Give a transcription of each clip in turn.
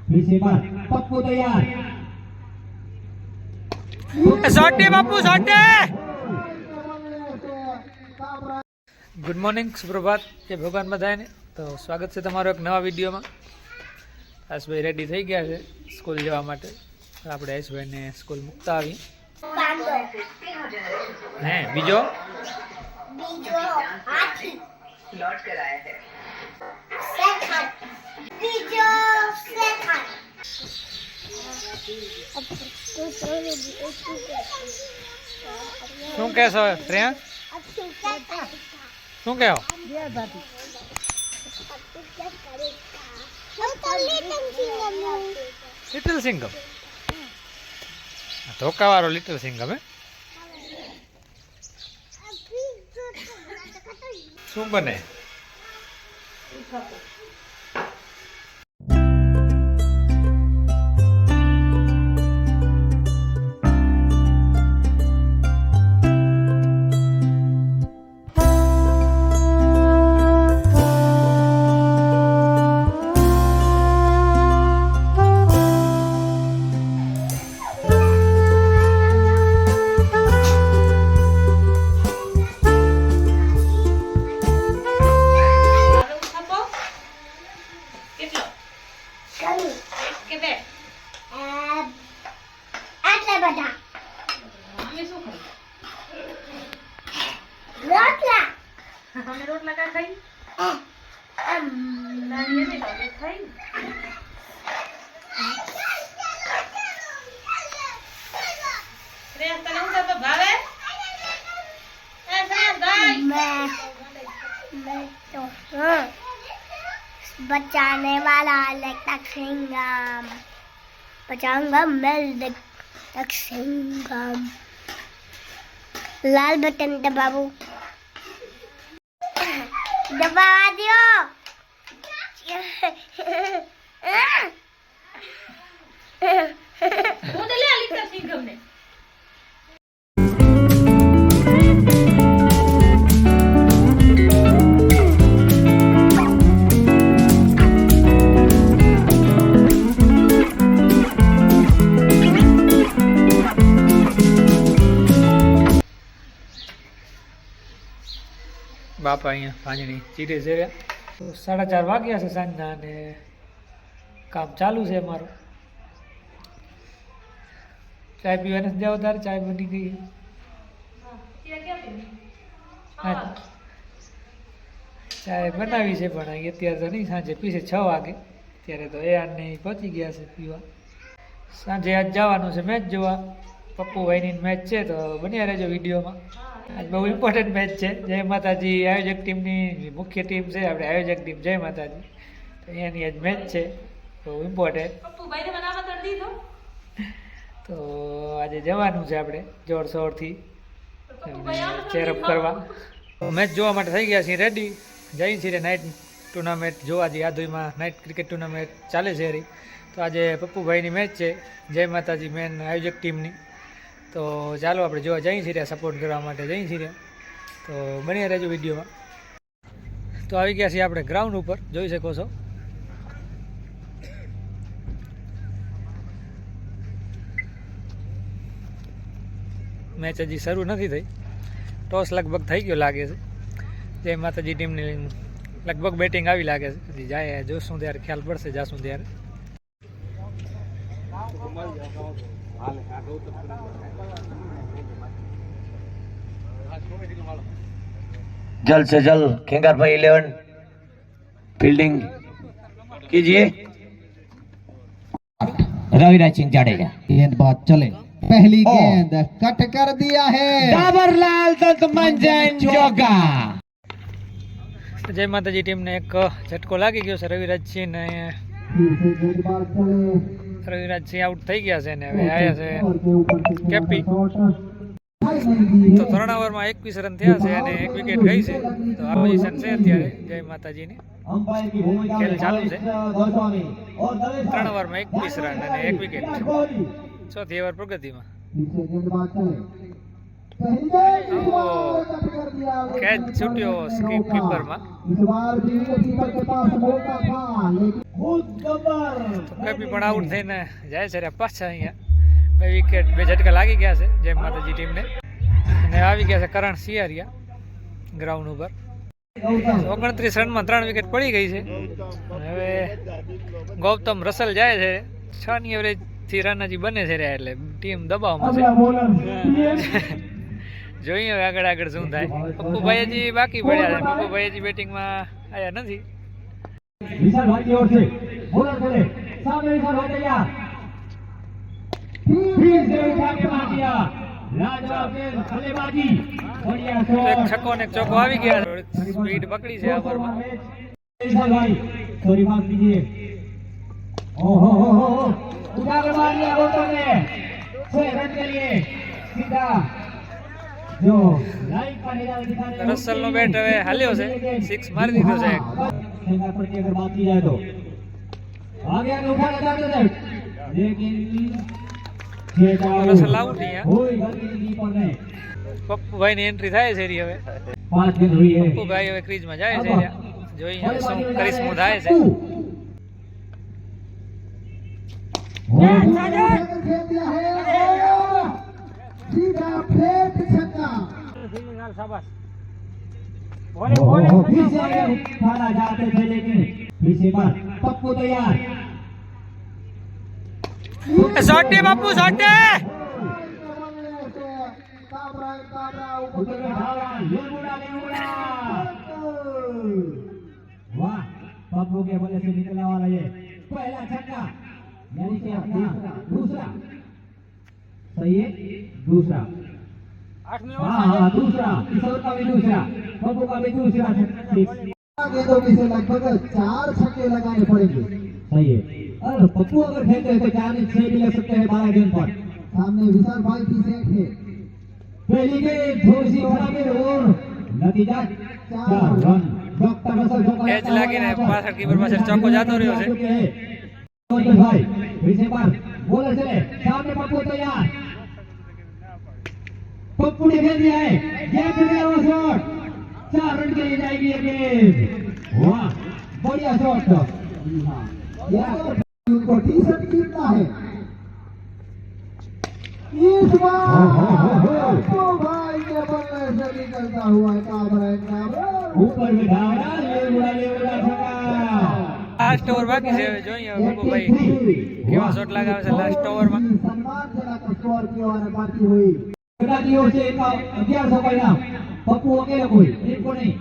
पप्पू तैयार शॉटे बापू शॉटे good morning सुप्रभात जय भगवान बधाने तो स्वागत है तमारो एक नवा विडियो में आस भाई रेडी थई गया है स्कूल जवा माटे आपणे आस भाई ने स्कूल मुकता आवी हैं बीजो हाथी लौट कर आया है सेकंड बीजो सेकंड શું કહેશો શ્રેયા શું કહો લિટલ સિંગમ ધોકા વાળો લિટલ સિંગમ હે શું બને रोटला का खाई नानी ने तो खाई रे तने उठा तो भावे ए श्रेयस भाई मैं तो बचाने वाला लगता सिंगम बचाऊंगा मैं लगता सिंगम लाल बटन दबाओ दबा दियो वो ले आली कर सिंगम ने बापा अँ भांजनी चीरे से तो 4:30 वाग्या से सांजना ने काम चालू है अमारो चाय पीवाने जाओ तार चाय बनी गई हाँ चाय बनावी है पण अत्यारे तो नहीं सांजे पीछे 6 वागे त्यारे तो ए आने पहुंची गया से पीवा सांजे आज जवानुं छे मैच जोवा पप्पू भाई नी मैच है तो बन्या रहेजो विडियो में आज बहुत इम्पोर्टન્ટ मैच है जय माताजी आयोजक टीम मुख्य टीम से अपने आयोजक टीम जय माताजी तो यानी आज मैच है बहुत इम्पोर्टન્ટ तो आज जवानुं छे आपणे जोर शोर थी चेरअप करवा मैच जोवा माटे थई गया छे रेडी जई छे नाइट टूर्नामेंट जोवा जी आधुई में नाइट क्रिकेट टूर्नामेंट चाले छे तो आज पप्पू भाई नी मैच है जय माताजी मेन आयोजक टीम तो चालो आप जो जई छे सपोर्ट करवा जई छे तो बनी रहेजो विडियो में तो आई गया आप ग्राउंड पर जोई सको छो मैच हजी शुरू नहीं थी टॉस लगभग थी गयो लगे जय माताजी टीम ने लगभग बेटिंग आई लगे हजी जाए जोशू त्यारे ख्याल पड़े जाशू त्यारे जल्द से जल्द खेंगार भाई 11 फील्डिंग कीजिए रविराज सिंह जाडेजा गेंदबाज चले पहली गेंद कट कर दिया है डाबरलाल दत्त मंजन जोगा जय माताजी टीम ने एक झटको लागी गयो से रविराज सिंह ने रविराज सिंह आउट थी गया है हवे आया है केपी तो 3 ओवर में 21 रन थया छे અને 1 विकेट गई है तो आ पोजीशन છે અત્યારે જય માતાજી ની ખેલ ચાલુ છે 3 ओवर में 21 रन અને 1 विकेट चौथी ओवर प्रगति में कैच छूट्यो स्कीप कीपर में કપી પણ આઉટ થઈને જાય છે પાછા અહીંયા 2 વિકેટ 2 ઝટકા લાગી ગયા છે જય માતાજી ટીમને અને આવી ગયા છે કરણ સિયારિયા ગ્રાઉન્ડ ઉપર 29 રનમાં 3 વિકેટ પડી ગઈ છે અને હવે ગૌતમ રસલ જાય છે 6 ની એવરેજ થી રન હજી બને છે એટલે ટીમ દબાવમાં છે જોઈએ હવે આગળ શું થાય પપ્પુભાઈ હજી બાકી પડ્યા છે પપ્પુભાઈ હજી બેટિંગમાં આવ્યા નથી विशाल भाई की ओर से बॉलर बोले सामने विशाल भाई तैयार फिर से उठा के मार दिया लाजवाब खेल बल्लेबाजी बढ़िया એક शॉट છક્કો ને એક ચોકો આવી ગયા સ્પીડ પકડી છે આ ઓવરમાં विशाल भाई सॉरी माफ कीजिए ओहो हो उठा के मार दिया गौतम ने 6 रन के लिए सीधा जो लाइव का नजारा दिखाने રસલ નો બેટ હવે હાલ્યો છે 6 મારી દીધો છે એક सेंटर पर की अगर बात की जाए तो आगे उठा के जाते थे लेकिन રસલ આઉટ અહીંયા कोई गलती नहीं पर ने પપ્પુભાઈ ની એન્ટ્રી થાય છે હવે 5 गेंद हुई है પપ્પુભાઈ હવે ક્રીઝમાં જાય છે જોઈએ હવે શું કરિશ્મો થાય છે खेल दिया है सीधा फ्लैट छक्का फिर से आगे उठाना चाहते थे लेकिन फिर से बार पप्पू तैयार સોટે બાપુ સોટે उधर में धावा ले मुड़ा वाह पप्पू के बल्ले से निकलने वाला ये पहला छक्का यानी कि अपना दूसरा सही है दूसरा हाँ दूसरा इस ओवर का भी दूसरा पप्पू का भी दूसरा गेंदों में से लगभग 4 छक्के लगाने पड़ेंगे सही है अरे पप्पू अगर खेलते हैं तो 4 में 6 भी ले सकते हैं 12 गेंद पर सामने विशाल भाई की सेट है पहली गेंद थोड़ी सी बढ़ा के और नतीजा 4 रन डॉक्टर रसल जो એજ લાગીને પાછળ કીપર પાછળ ચોક્કો જતો રહ્યો છે भाई फिर से बार बॉलर चले सामने पप्पू तैयार पप्पू ने खेल दिया है गैप में गया वो शॉट 4 रन के लिए जाएगी ये गेंद वाह बढ़िया शॉट उनको टी शर्ट जीतना है इस बार पप्पू भाई के बल्ले से निकलता हुआ काबरा ऊपर में धावना ले उड़ा छक्का લાસ્ટ ઓવર બાકી છે હવે જોઈએ હવે પપ્પુભાઈ કેવા શોટ લગાવે છે લાસ્ટ ઓવરમાં सम्मानजनक स्कोर की ओर बाकी हुई की ओर से 1100 का इनाम पप्पू अकेले कोई एक को नहीं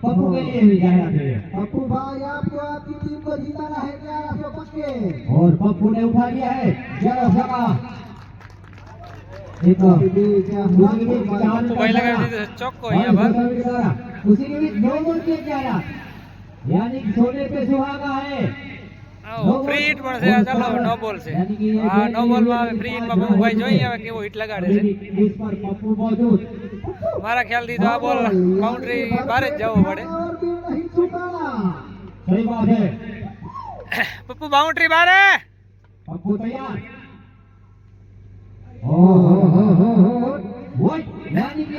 पप्पू के लिए भी जाहिरात है पप्पू भाई आपको आपकी टीम को जिताना है 1100 पक्के और पप्पू ने उठा लिया है 1100 का एक પપ્પુભાઈ લગાવી દીધો છે ચોક્કો અહીંયા પર उसी के बीच 9 बॉल किया जा रहा यानी छोटे पे सुहागा है ફ્રી હિટ પણ છે ચાલો નો બોલ છે આ નો બોલ માં હવે ફ્રી હિટ માં પપ્પુભાઈ જોઈએ હવે કેવો હિટ લગાડે છે इस पर पप्पू मौजूद મારા ખ્યાલથી તો આ બોલ બાઉન્ડ્રી બહાર જ જવો પડે और भी नहीं चुकाना सही बात है પપ્પુ બાઉન્ડ્રી બહાર पप्पू तैयार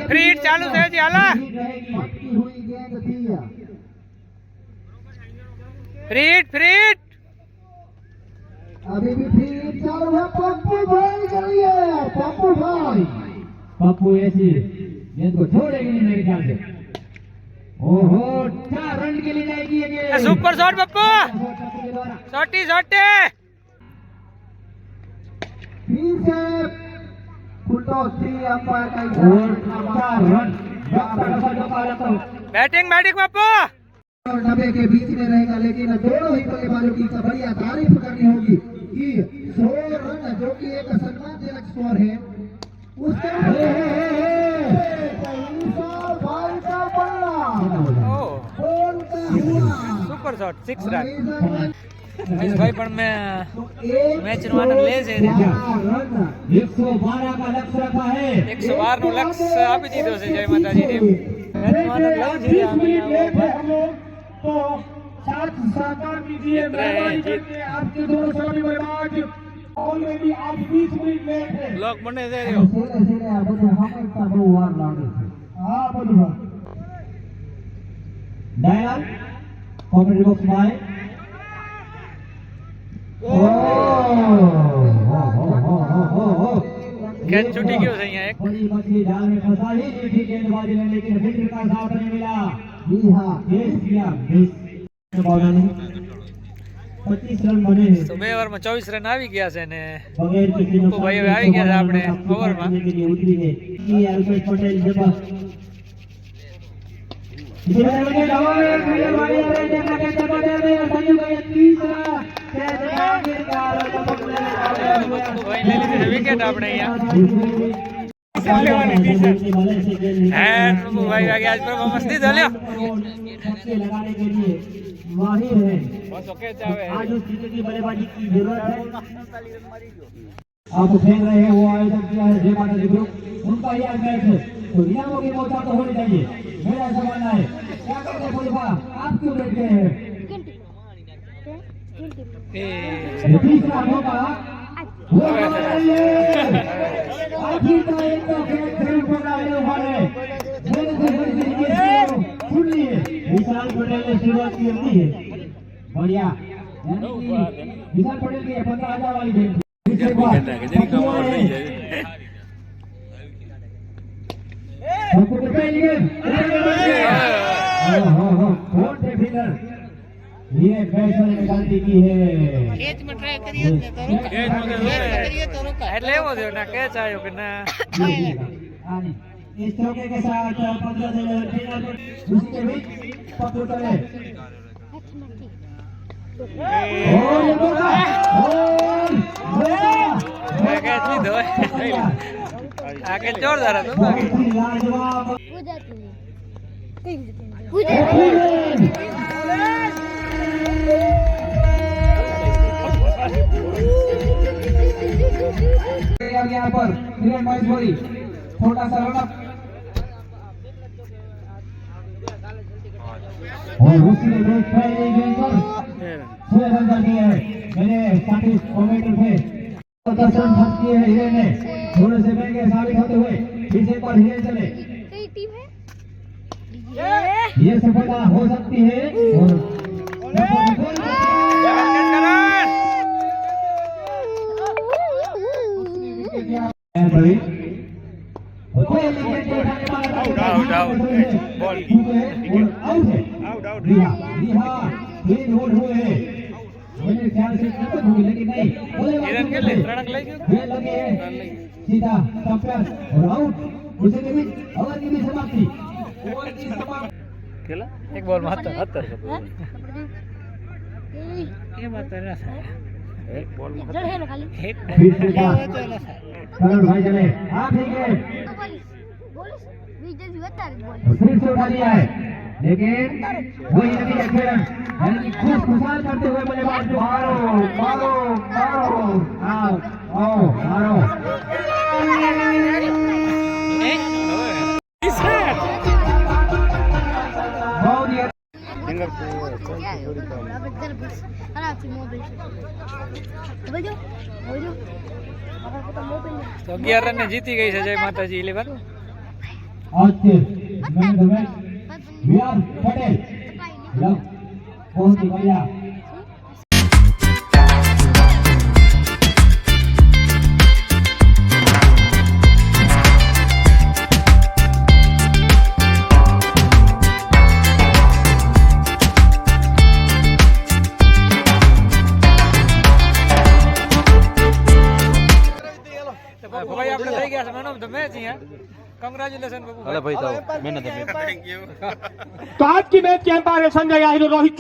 ફ્રી હિટ ચાલુ છે હજી હાલા पक्की हुई गेंद थी ફ્રી હિટ अभी भी फिर चालू है पप्पू भाई चलिए पप्पू भाई पप्पू ऐसी गेंद को छोड़ेगी नहीं मेरे ख्याल से ओहो 4 रन के लिए जाएगी ये गेंद સુપર શોટ પપ્પુ શોટી શોટે फिर से फुटो 3 अंपायर का और 4 रन डॉक्टर रसल जो पा जाता हूं બેટિંગ પપ્પુ और नब्बे के बीच में रहेगा लेकिन दोनों ही बल्लेबाजों की बढ़िया तारीफ करनी होगी कि 100 रन जो कि एक सम्मानजनक स्कोर है उसके भाई का बल्ला સુપર શોટ 6 રન મહેશભાઈ પણ મેચ નો આનંદ લે છે 112 का लक्ष्य रखा है 112 નું લક્ષ્ય આપી દીધો છે જય માતાજી ને મેચ નો આનંદ લઉં છે तो साथ साकार कीजिए मेहरबानी करके आपके दोनों सभी बल्लेबाज ऑलरेडी आप 20 मिनट लेट है બ્લોક બને છે सीधे सीधे अब हमें का दो वार लागे हां बोलो डायल कमेंट बॉक्स में कैच छूटी गयो છે અહીંયા એક बड़ी मछली जाल में फंसा ही नहीं थी गेंदबाजी में, लेकिन विकेट का साथ नहीं मिला। जी हाँ केस किया मिस। बॉलर ने 25 रन बने हैं તો બે ઓવરમાં 24 રન આવી ગયા છે ને बगैर किसी પપ્પુ ભાઈ હવે આવી ગયા છે આપણે ઓવરમાં के लिए उतरी है कि अल्पेश पटेल जब इधर विकेट हवा में पहले बारी आ रही है, अल्पेश पटेल ने संजू का ये तीसरा कैच आखिरकार पकड़ने પપ્પુ ભાઈ લઈ લીધી છે વિકેટ આપણે અહીંયા એન્ડ પપ્પુ ભાઈ વાગે આજ પરફોર્મન્સ દીધો લ્યો छक्के लगाने के लिए माहिर है। પાછો કેચ આવે आज उस क्रिकेट की बल्लेबाजी की जरूरत है। आप खेल रहे हैं वो आयोजन किया है जय माता दी ग्रुप, उनका ही आज मैच है, तो नियमों की मौका तो होनी चाहिए। मेरा सवाल है क्या करते हैं पुलिफा, आप क्यों बैठ गए हैं? ये तीसरा मौका वो आखिर का एक तो खेल पड़ा है उन्होंने मेरे से बड़ी तरीके से सुन लिए। विशाल पटेल ने शुरुआत की अपनी है बढ़िया, यानी कि विशाल पटेल की 15,000 वाली गेम थी। इसके बाद सबको पहली गेम फोर्थ फिगर ये फैसले ने गलती की है। એટલે એવો થયો ના કેચ આવ્યો કે ના इस चौके के साथ 15 से फिगर उसी के बीच पकड़ करे और ये मौका और કેચ લીધો આ કેચ જોરદાર હતો બાકી लाजवाब यहाँ पर किरण महेश्वरी छोटा सा रनअप और उसी ने देख पहले गेंद पर 6 रन कर दिए हैं। मैंने साथी कमेंटर थे 10 रन खर्च किए हैं हिरेन ने, थोड़े से महंगे साबित होते हुए फिर से एक बार हिरेन चले, ये सफलता हो सकती है और आउट आउट बॉल मेरे ख्याल से खत्म हुई, लेकिन नहीं हिरन के लिए रणक लई गयो ये लगे हैं सीधा टप्पर और आउट। उसे के बीच ओवर की भी समाप्ति, ओवर की समाप्ति केला एक बॉल में 70 ये बात ना થાય एक बॉल में एक फिर से बात करण भाई चले आप ठीक है फिर से उठा लिया है, लेकिन वही नदी है किरण, यानी कि खुश खुशाल करते हुए बल्लेबाज मारो मारो मारो आओ आओ मारो बहुत ही તો 11 રન ને જીતી ગઈ છે જય માતાજી 11 आज के man of the match VR Patel बहुत ही बढ़िया। ભાઈ આપણે થઈ ગયા છે મેન ઓફ ધ મેચ અહીંયા કોંગ્રેચ્યુલેશન બાબુ અલે ભાઈ તો મહેનત तो आज की मैच के अंपायर है संजय आहिर और रोहित